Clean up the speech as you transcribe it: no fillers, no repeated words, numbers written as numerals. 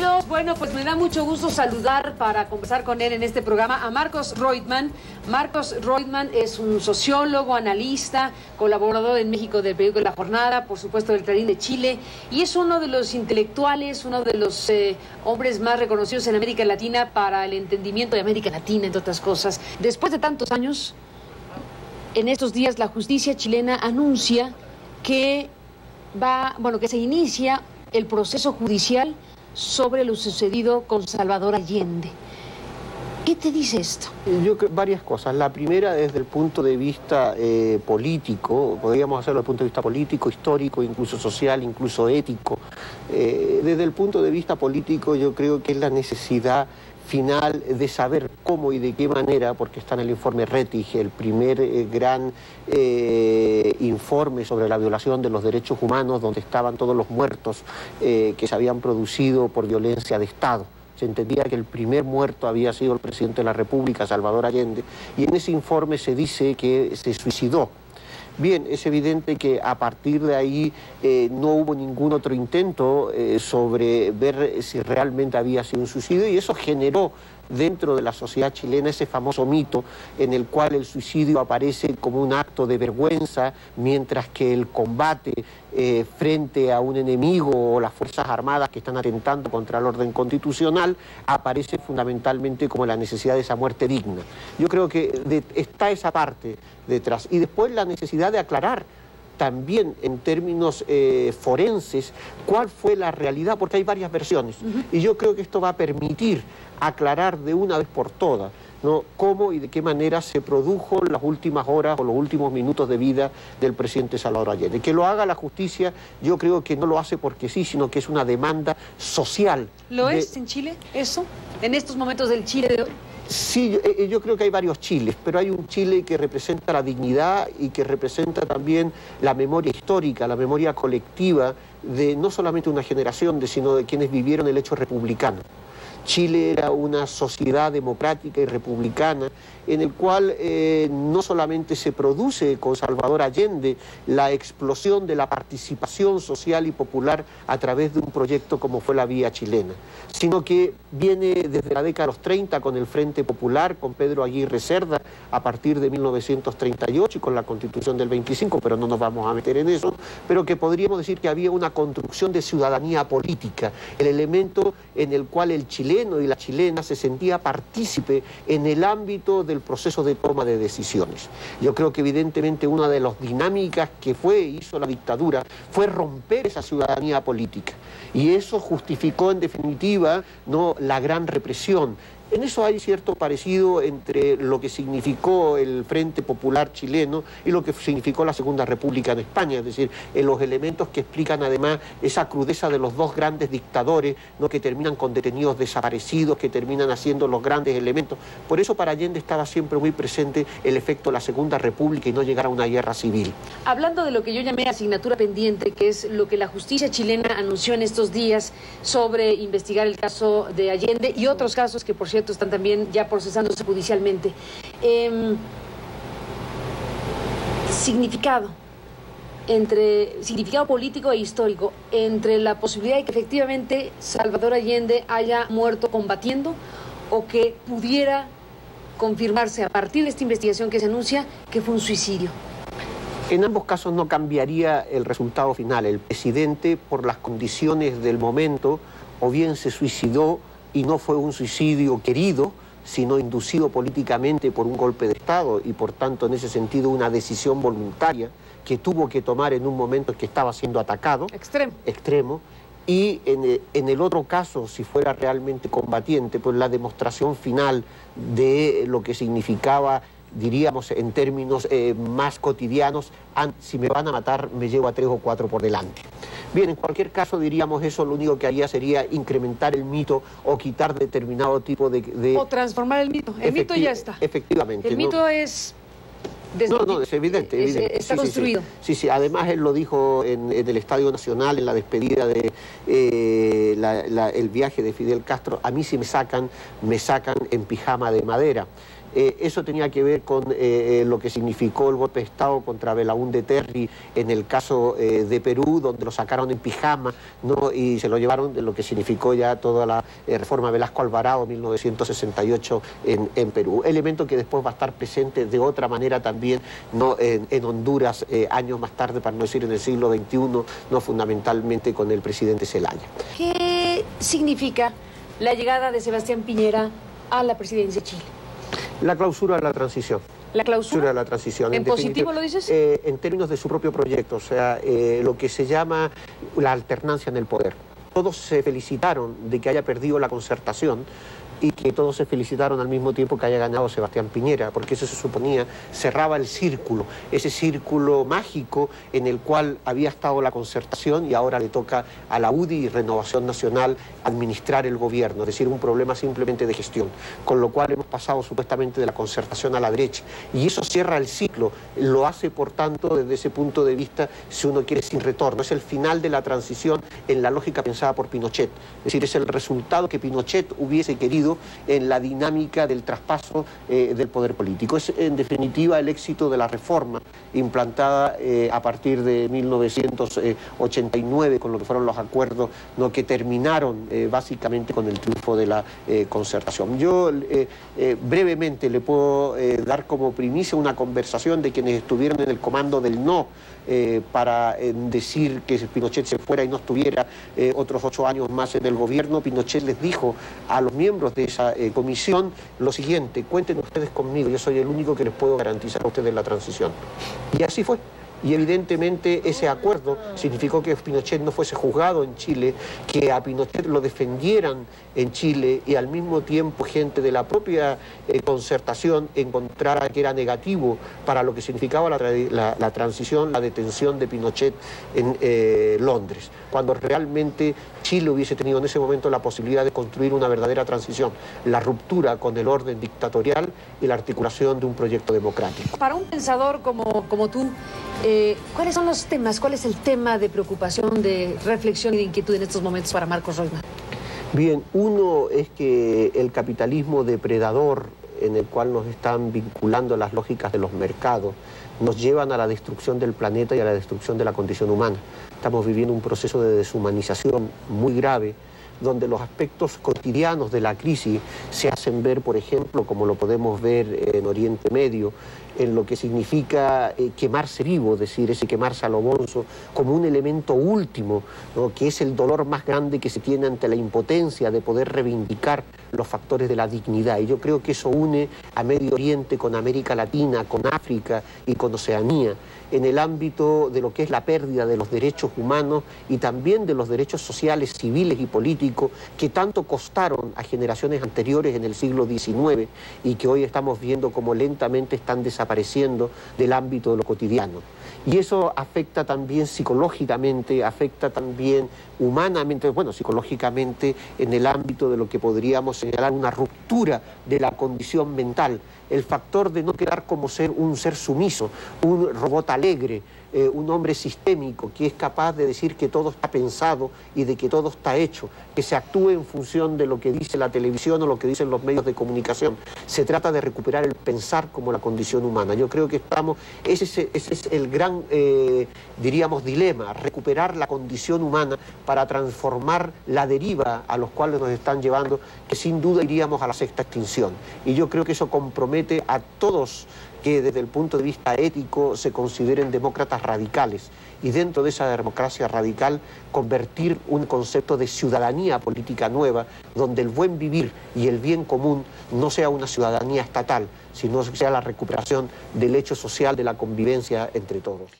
Bienvenidos. Bueno, pues me da mucho gusto saludar para conversar con él en este programa a Marcos Reutemann. Marcos Reutemann es un sociólogo, analista, colaborador en México del periódico La Jornada, por supuesto del Clarín de Chile, y es uno de los intelectuales, uno de los hombres más reconocidos en América Latina para el entendimiento de América Latina, entre otras cosas. Después de tantos años, en estos días la justicia chilena anuncia que que se inicia el proceso judicial sobre lo sucedido con Salvador Allende. ¿Qué te dice esto? Yo creo varias cosas. La primera, desde el punto de vista político, podríamos hacerlo desde el punto de vista político, histórico, incluso social, incluso ético. Desde el punto de vista político, yo creo que es la necesidad final de saber cómo y de qué manera, porque está en el informe Rettig, el primer gran informe sobre la violación de los derechos humanos, donde estaban todos los muertos que se habían producido por violencia de Estado. Se entendía que el primer muerto había sido el presidente de la República, Salvador Allende, y en ese informe se dice que se suicidó. Bien, es evidente que a partir de ahí no hubo ningún otro intento sobre ver si realmente había sido un suicidio, y eso generó dentro de la sociedad chilena ese famoso mito en el cual el suicidio aparece como un acto de vergüenza, mientras que el combate frente a un enemigo o las Fuerzas Armadas que están atentando contra el orden constitucional aparece fundamentalmente como la necesidad de esa muerte digna. Yo creo que está esa parte detrás. Y después la necesidad de aclarar también en términos forenses cuál fue la realidad, porque hay varias versiones. Y yo creo que esto va a permitir aclarar de una vez por todas, ¿no?, cómo y de qué manera se produjo las últimas horas o los últimos minutos de vida del presidente Salvador Allende. Que lo haga la justicia, yo creo que no lo hace porque sí, sino que es una demanda social. ¿Lo es en Chile eso? ¿En estos momentos del Chile de hoy? Sí, yo creo que hay varios Chiles, pero hay un Chile que representa la dignidad y que representa también la memoria histórica, la memoria colectiva de no solamente una generación, sino de quienes vivieron el hecho republicano. Chile era una sociedad democrática y republicana en el cual no solamente se produce con Salvador Allende la explosión de la participación social y popular a través de un proyecto como fue la Vía Chilena, sino que viene desde la década de los 30 con el Frente Popular, con Pedro Aguirre Cerda, a partir de 1938 y con la Constitución del 25, pero no nos vamos a meter en eso, pero que podríamos decir que había una construcción de ciudadanía política, el elemento en el cual el chileno y la chilena se sentía partícipe en el ámbito del proceso de toma de decisiones. Yo creo que evidentemente una de las dinámicas que hizo la dictadura fue romper esa ciudadanía política, y eso justificó en definitiva, ¿no?, la gran represión. En eso hay cierto parecido entre lo que significó el Frente Popular chileno y lo que significó la Segunda República en España, es decir, en los elementos que explican además esa crudeza de los dos grandes dictadores, ¿no?, que terminan con detenidos desaparecidos, que terminan haciendo los grandes elementos. Por eso para Allende estaba siempre muy presente el efecto de la Segunda República y no llegar a una guerra civil. Hablando de lo que yo llamé asignatura pendiente, que es lo que la justicia chilena anunció en estos días sobre investigar el caso de Allende y otros casos que, por cierto, están también ya procesándose judicialmente. Significado político e histórico entre la posibilidad de que efectivamente Salvador Allende haya muerto combatiendo, o que pudiera confirmarse a partir de esta investigación que se anuncia que fue un suicidio. En ambos casos no cambiaría el resultado final. El presidente, por las condiciones del momento, o bien se suicidó y no fue un suicidio querido, sino inducido políticamente por un golpe de Estado, y por tanto en ese sentido una decisión voluntaria que tuvo que tomar en un momento en que estaba siendo atacado. Extremo. Y en el otro caso, si fuera realmente combatiente, pues la demostración final de lo que significaba, diríamos en términos más cotidianos, si me van a matar me llevo a 3 o 4 por delante. Bien, en cualquier caso diríamos eso, lo único que haría sería incrementar el mito o quitar determinado tipo de... O transformar el mito. El mito ya está. Efectivamente. El mito es... No, es evidente. Está construido. Sí, además él lo dijo en el Estadio Nacional, en la despedida de el viaje de Fidel Castro: a mí si me sacan en pijama de madera. Eso tenía que ver con lo que significó el golpe de Estado contra Belaúnde Terry en el caso de Perú, donde lo sacaron en pijama, ¿no? Y se lo llevaron, de lo que significó ya toda la reforma Velasco Alvarado 1968 en Perú. Elemento que después va a estar presente de otra manera también, ¿no? en Honduras años más tarde, para no decir en el siglo XXI, no fundamentalmente con el presidente Zelaya. ¿Qué significa la llegada de Sebastián Piñera a la presidencia de Chile? La clausura de la transición. ¿La clausura? De la transición. ¿En positivo lo dices? En términos de su propio proyecto, o sea, lo que se llama la alternancia en el poder. Todos se felicitaron de que haya perdido la concertación y que todos se felicitaron al mismo tiempo que haya ganado Sebastián Piñera, porque eso se suponía cerraba el círculo, ese círculo mágico en el cual había estado la concertación y ahora le toca a la UDI y Renovación Nacional administrar el gobierno, es decir, un problema simplemente de gestión, con lo cual hemos pasado supuestamente de la concertación a la derecha y eso cierra el ciclo, lo hace por tanto desde ese punto de vista, si uno quiere, sin retorno, es el final de la transición en la lógica pensada por Pinochet, es decir, es el resultado que Pinochet hubiese querido en la dinámica del traspaso del poder político. Es en definitiva el éxito de la reforma implantada a partir de 1989 con lo que fueron los acuerdos, ¿no? que terminaron básicamente con el triunfo de la concertación. Yo brevemente le puedo dar como primicia una conversación de quienes estuvieron en el comando del no para decir que Pinochet se fuera y no estuviera otros 8 años más en el gobierno. Pinochet les dijo a los miembros de esa comisión lo siguiente: cuenten ustedes conmigo, yo soy el único que les puedo garantizar a ustedes la transición. Y así fue. Y evidentemente ese acuerdo significó que Pinochet no fuese juzgado en Chile, que a Pinochet lo defendieran en Chile y al mismo tiempo gente de la propia concertación encontrara que era negativo para lo que significaba la transición, la detención de Pinochet en Londres, cuando realmente Chile hubiese tenido en ese momento la posibilidad de construir una verdadera transición, la ruptura con el orden dictatorial y la articulación de un proyecto democrático. Para un pensador como tú, ¿cuáles son los temas? ¿Cuál es el tema de preocupación, de reflexión y de inquietud en estos momentos para Marcos Roitman? Bien, uno es que el capitalismo depredador en el cual nos están vinculando las lógicas de los mercados nos llevan a la destrucción del planeta y a la destrucción de la condición humana. Estamos viviendo un proceso de deshumanización muy grave, donde los aspectos cotidianos de la crisis se hacen ver, por ejemplo, como lo podemos ver en Oriente Medio, en lo que significa quemarse vivo, es decir, ese quemarse a lo bonzo, como un elemento último, ¿no? que es el dolor más grande que se tiene ante la impotencia de poder reivindicar los factores de la dignidad. Y yo creo que eso une a Medio Oriente con América Latina, con África y con Oceanía, en el ámbito de lo que es la pérdida de los derechos humanos y también de los derechos sociales, civiles y políticos que tanto costaron a generaciones anteriores en el siglo XIX y que hoy estamos viendo como lentamente están desapareciendo del ámbito de lo cotidiano. Y eso afecta también psicológicamente, afecta también humanamente, bueno, psicológicamente en el ámbito de lo que podríamos señalar una ruptura de la condición mental, el factor de no quedar como un ser sumiso, un robot alegre, un hombre sistémico que es capaz de decir que todo está pensado y de que todo está hecho, que se actúe en función de lo que dice la televisión o lo que dicen los medios de comunicación. Se trata de recuperar el pensar como la condición humana. Yo creo que ese es el gran, diríamos, dilema, recuperar la condición humana para transformar la deriva a los cuales nos están llevando, que sin duda iríamos a la sexta extinción. Y yo creo que eso compromete a todos que desde el punto de vista ético se consideren demócratas radicales y dentro de esa democracia radical convertir un concepto de ciudadanía política nueva donde el buen vivir y el bien común no sea una ciudadanía estatal, sino sea la recuperación del hecho social de la convivencia entre todos.